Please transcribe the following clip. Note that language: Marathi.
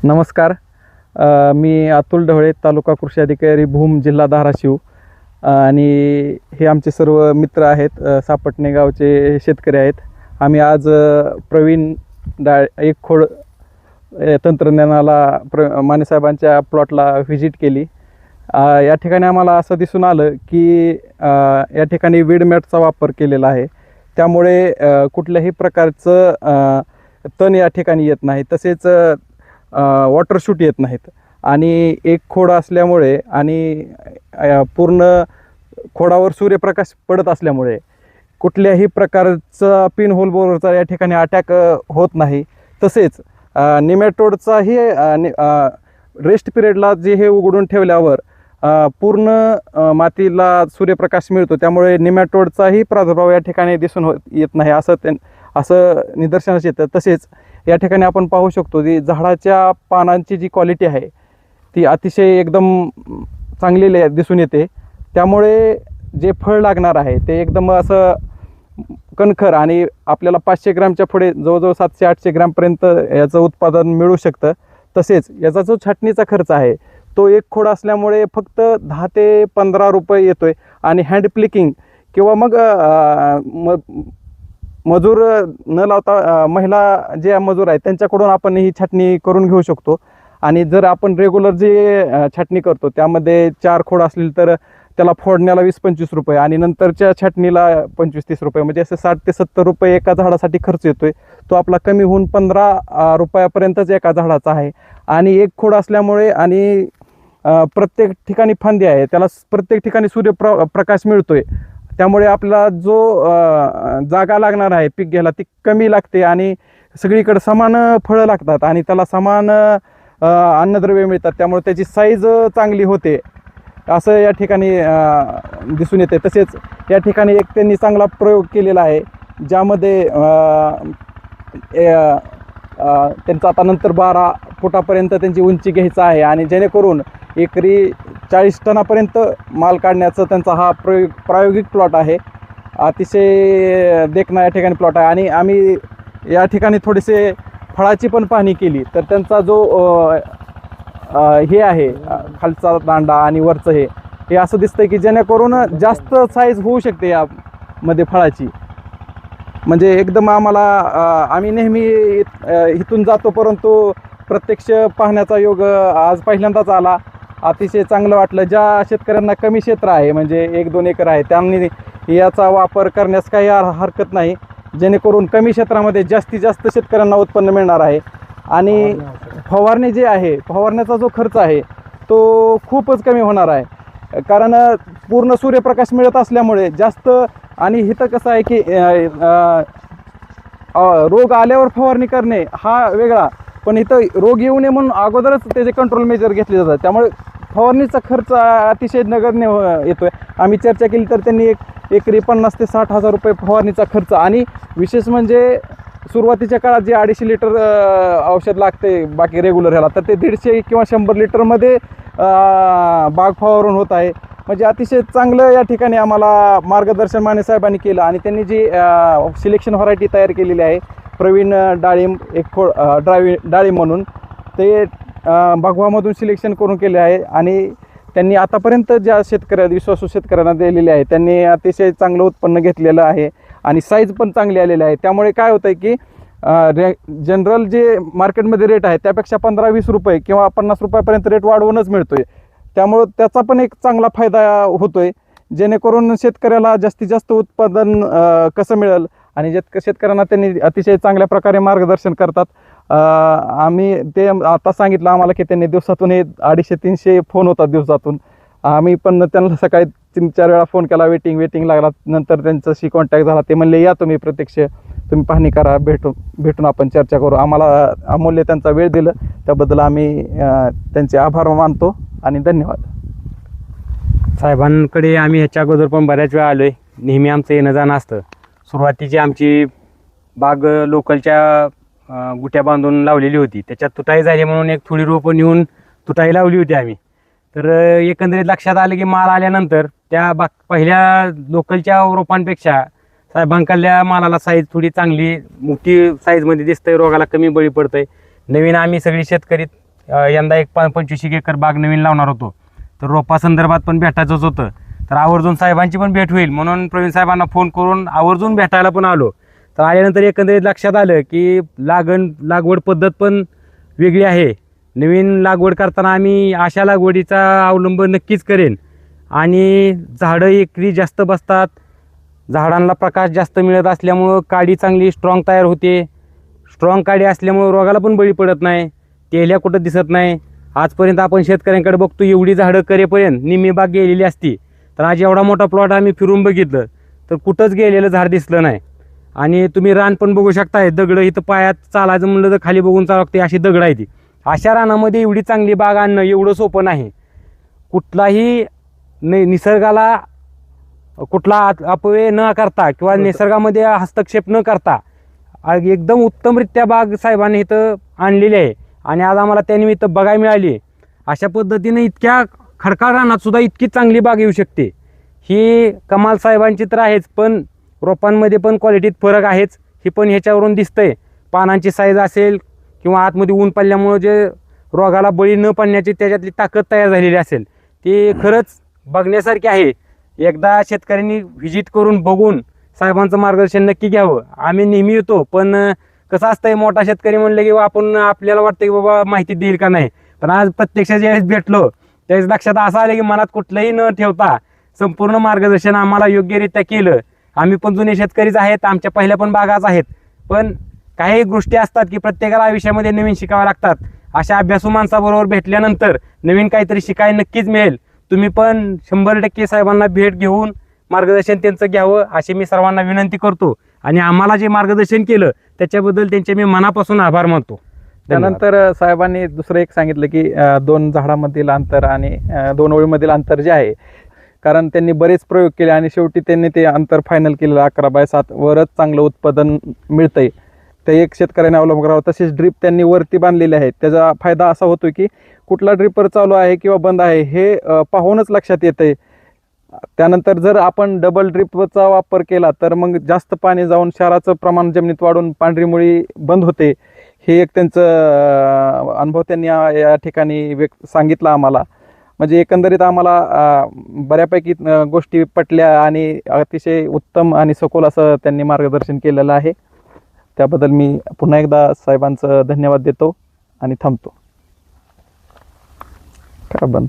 नमस्कार. मी अतुल ढवळे, तालुका कृषी अधिकारी भूम, जिल्हा धाराशिव. आणि हे आमचे सर्व मित्र आहेत, सापटणे गावचे शेतकरी आहेत. आम्ही आज प्रवीण एक खोड तंत्रज्ञानाला मानेसाहेबांच्या प्लॉटला व्हिजिट केली. या ठिकाणी आम्हाला असं दिसून आलं की या ठिकाणी वीड मॅटचा वापर केलेला आहे. त्यामुळे कुठल्याही प्रकारचं तण या ठिकाणी येत नाही, तसेच वॉटर शूट येत नाहीत. आणि एक खोड असल्यामुळे आणि पूर्ण खोडावर सूर्यप्रकाश पडत असल्यामुळे कुठल्याही प्रकारचा पिन होल बोरचा या ठिकाणी अटॅक होत नाही. तसेच निमॅटोडचाही रेस्ट पिरियडला जे हे उघडून ठेवल्यावर पूर्ण मातीला सूर्यप्रकाश मिळतो, त्यामुळे निमॅटोडचाही प्रादुर्भाव या ठिकाणी दिसून येत नाही असं निदर्शनास येतं. तसेच या ठिकाणी आपण पाहू शकतो की झाडाच्या पानांची जी क्वालिटी आहे ती अतिशय एकदम चांगली दिसून येते. त्यामुळे जे फळ लागणार आहे ते एकदम असं कणखर आणि आपल्याला 500 ग्रॅमच्या पुढे जवळजवळ 700-800 ग्रॅमपर्यंत याचं उत्पादन मिळू शकतं. तसेच याचा जो छाटणीचा खर्च आहे तो एक खोड असल्यामुळे फक्त 10 ते 15 रुपये येतोय. आणि हँड प्लिकिंग किंवा मग मजूर न लावता महिला जे मजूर आहेत त्यांच्याकडून आपण ही छाटणी करून घेऊ शकतो. आणि जर आपण रेग्युलर जे छाटणी करतो त्यामध्ये 4 खोड असतील तर त्याला फोडण्याला 20-25 रुपये आणि नंतरच्या छाटणीला 25-30 रुपये, म्हणजे असे 60 ते 70 रुपये एका झाडासाठी खर्च येतोय. तो आपला कमी होऊन 15 रुपयापर्यंतच एका झाडाचा आहे. आणि एक खोड असल्यामुळे आणि प्रत्येक ठिकाणी फांदी आहे, त्याला प्रत्येक ठिकाणी सूर्यप्रकाश मिळतोय. त्यामुळे आपला जो जागा लागणार आहे पीक घ्यायला ती कमी लागते आणि सगळीकडे समान फळं लागतात आणि त्याला समान अन्नद्रव्य मिळतात. त्यामुळे त्याची साईज चांगली होते असं या ठिकाणी दिसून येते. तसेच या ठिकाणी एक त्यांनी चांगला प्रयोग केलेला आहे, ज्यामध्ये त्यांचा आता नंतर 12 फुटापर्यंत त्यांची उंची घ्यायचं आहे आणि जेणेकरून एकरी 40 टनापर्यंत माल काढण्याचा त्यांचा हा प्रायोगिक प्लॉट आहे. अतिशय देखणा या ठिकाणी प्लॉट आहे. आणि आम्ही या ठिकाणी थोडेसे फळाची पण पाहणी केली तर त्यांचा जो हे आहे खालचा दांडा आणि वरचं हे असं दिसतंय की जेणेकरून जास्त साईज होऊ शकते यामध्ये फळाची. म्हणजे एकदम आम्ही नेहमी इथून जातो, परंतु प्रत्यक्ष पाहण्याचा योग आज पहिल्यांदाच आला. अतिशय चांगलं वाटलं. ज्या शेतकऱ्यांना कमी क्षेत्र आहे, म्हणजे 1-2 एकर आहे, त्यांनी याचा वापर करण्यास काही हरकत नाही, जेणेकरून कमी क्षेत्रामध्ये जास्तीत जास्त शेतकऱ्यांना उत्पन्न मिळणार आहे. आणि फवारणी जे आहे, फवारण्याचा जो खर्च आहे तो खूपच कमी होणार आहे, कारण पूर्ण सूर्यप्रकाश मिळत असल्यामुळे जास्त. आणि इथं कसं आहे की रोग आल्यावर फवारणी करणे हा वेगळा, पण इथं रोग येऊ नये म्हणून अगोदरच त्याचे कंट्रोल मेजर घेतले जातात. त्यामुळे फवारणीचा खर्च अतिशय नगण्य येतोय. आम्ही चर्चा केली तर त्यांनी एकरी 50,000 ते 60,000 रुपये फवारणीचा खर्च. आणि विशेष म्हणजे सुरुवातीच्या काळात जे 250 लिटर औषध लागते बाकी रेग्युलर ह्याला, तर ते 150 किंवा 100 लिटरमध्ये बाग फवारून होत आहे. म्हणजे अतिशय चांगलं या ठिकाणी आम्हाला मार्गदर्शन मानेसाहेबांनी केलं. आणि त्यांनी जी सिलेक्शन व्हरायटी तयार केलेली आहे प्रवीण डाळिंब एक खोड डाळिंब म्हणून, ते भगवामधून सिलेक्शन करून केले आहे. आणि त्यांनी आतापर्यंत ज्या विश्वासू शेतकऱ्यांना दिलेले आहे त्यांनी अतिशय चांगलं उत्पन्न घेतलेलं आहे आणि साईज पण चांगली आलेली आहे. त्यामुळे काय होतं आहे की जनरल जे मार्केटमध्ये रेट आहे त्यापेक्षा 15-20 रुपये किंवा 50 रुपयापर्यंत रेट वाढवूनच मिळतो आहे. त्यामुळं त्याचा पण एक चांगला फायदा होतो आहे, जेणेकरून शेतकऱ्याला जास्तीत जास्त उत्पादन कसं मिळेल. आणि शेतकऱ्यांना त्यांनी अतिशय चांगल्या प्रकारे मार्गदर्शन करतात. आम्ही ते आता सांगितलं आम्हाला की त्यांनी दिवसातून 250-300 फोन होतात दिवसातून. आम्ही पण त्यांना सकाळी 3-4 वेळा फोन केला, वेटिंग लागला. नंतर त्यांच्याशी कॉन्टॅक्ट झाला. ते म्हणले या तुम्ही प्रत्यक्ष तुम्ही पाहणी करा, भेटून आपण चर्चा करू. आम्हाला अमूल्य त्यांचा वेळ दिला त्याबद्दल आम्ही त्यांचे आभार मानतो आणि धन्यवाद. साहेबांकडे आम्ही ह्याच्या अगोदर पण बऱ्याच वेळा आलो आहे. नेहमी आमचं येणं जाणं असतं. सुरुवातीची आमची बाग लोकलच्या गुट्या बांधून लावलेली होती, त्याच्यात तुटाई झाली म्हणून एक थोडी रोपं नेऊन तुटाई लावली होती आम्ही. तर एकंदरीत लक्षात आलं की माल आल्यानंतर त्या पहिल्या लोकलच्या रोपांपेक्षा साहेबांकडल्या मालाला साईज थोडी चांगली मोठी साईजमध्ये दिसतंय, रोगाला कमी बळी पडतंय. नवीन आम्ही सगळी शेतकरी यंदा एक 25 एकर बाग नवीन लावणार होतो, तर रोपा संदर्भात पण भेटायचंच होतं. तर आवर्जून साहेबांची पण भेट होईल म्हणून प्रवीण साहेबांना फोन करून आवर्जून भेटायला पण आलो. तर आल्यानंतर एकंदरीत लक्षात आलं की लागवड पद्धत पण वेगळी आहे. नवीन लागवड करताना आम्ही अशा लागवडीचा अवलंब नक्कीच करेन. आणि झाडं एकरी जास्त बसतात, झाडांना प्रकाश जास्त मिळत असल्यामुळं काडी चांगली स्ट्रॉंग तयार होते. स्ट्रॉंग काडी असल्यामुळं रोगाला पण बळी पडत नाही, टेहल्या कुठं दिसत नाही. आजपर्यंत आपण शेतकऱ्यांकडे बघतो एवढी झाडं करेपर्यंत निम्मी बाग गेलेली असती, तर आज एवढा मोठा प्लॉट आम्ही फिरून बघितलं तर कुठंच गेलेलं झाड दिसलं नाही. आणि तुम्ही रान पण बघू शकताय, दगडं इथं पायात चालायचं म्हणलं तर खाली बघून चालवते अशी दगड आहे ती. अशा रानामध्ये एवढी चांगली बाग आणणं एवढं सोपं नाही. कुठलाही निसर्गाला कुठला अपव्यय न करता किंवा निसर्गामध्ये हस्तक्षेप न करता एकदम उत्तमरित्या बाग साहेबांनी इथं आणलेली आहे. आणि आज आम्हाला त्यानिमित्त बघायला मिळाली. अशा पद्धतीने इतक्या खडकाळ रानात सुद्धा इतकी चांगली बाग येऊ शकते, ही कमाल साहेबांची तर आहेच, पण रोपांमध्ये पण क्वालिटीत फरक आहेच. ही पण ह्याच्यावरून दिसतंय. पानांची साईज असेल किंवा आतमध्ये ऊन पडल्यामुळं जे रोगाला बळी न पडण्याची त्याच्यातली ताकद तयार झालेली असेल, ती खरंच बघण्यासारखी आहे. एकदा शेतकऱ्यांनी व्हिजिट करून बघून साहेबांचं मार्गदर्शन नक्की घ्यावं. आम्ही नेहमी येतो, पण कसं असतंय मोठा शेतकरी म्हणलं की आपण आपल्याला वाटतं की बाबा माहिती देईल का नाही, पण आज प्रत्यक्ष ज्यावेळेस भेटलो त्यावेळेस लक्षात असं आलं की मनात कुठलंही न ठेवता संपूर्ण मार्गदर्शन आम्हाला योग्यरित्या केलं. आम्ही पण जुने शेतकरीच आहेत, आमच्या पहिल्या पण बागाच आहेत, पण काही गोष्टी असतात की प्रत्येकाला आयुष्यामध्ये नवीन शिकाव्या लागतात. अशा अभ्यासू माणसाबरोबर भेटल्यानंतर नवीन काहीतरी शिकायला नक्कीच मिळेल. तुम्ही पण 100% साहेबांना भेट घेऊन मार्गदर्शन त्यांचं घ्यावं अशी मी सर्वांना विनंती करतो. आणि आम्हाला जे मार्गदर्शन केलं त्याच्याबद्दल त्यांचे मी मनापासून आभार मानतो. त्यानंतर साहेबांनी दुसरं एक सांगितलं की 2 झाडामधील अंतर आणि 2 ओळीमधील अंतर जे आहे, कारण त्यांनी बरेच प्रयोग केले आणि शेवटी त्यांनी ते अंतर फायनल केलेलं 11/7 वरच चांगलं उत्पादन मिळतंय. ते एक शेतकऱ्याने अवलंब करावं. तसेच ड्रीप त्यांनी वरती बांधलेले आहेत. त्याचा फायदा असा होतो की कुठला ड्रिपर चालू आहे किंवा बंद आहे हे पाहूनच लक्षात येतंय. त्यानंतर जर आपण डबल ड्रिपचा वापर केला तर मग जास्त पाणी जाऊन क्षाराचं प्रमाण जमिनीत वाढून पांढरी मुळी बंद होते. हे एक त्यांचं अनुभव त्यांनी या ठिकाणी सांगितला आम्हाला. म्हणजे एकंदरीत आम्हाला बऱ्यापैकी गोष्टी पटल्या आणि अतिशय उत्तम आणि सखोल असं त्यांनी मार्गदर्शन केलेलं आहे. त्याबद्दल मी पुन्हा एकदा साहेबांचं धन्यवाद देतो आणि थांबतो. करा बंद.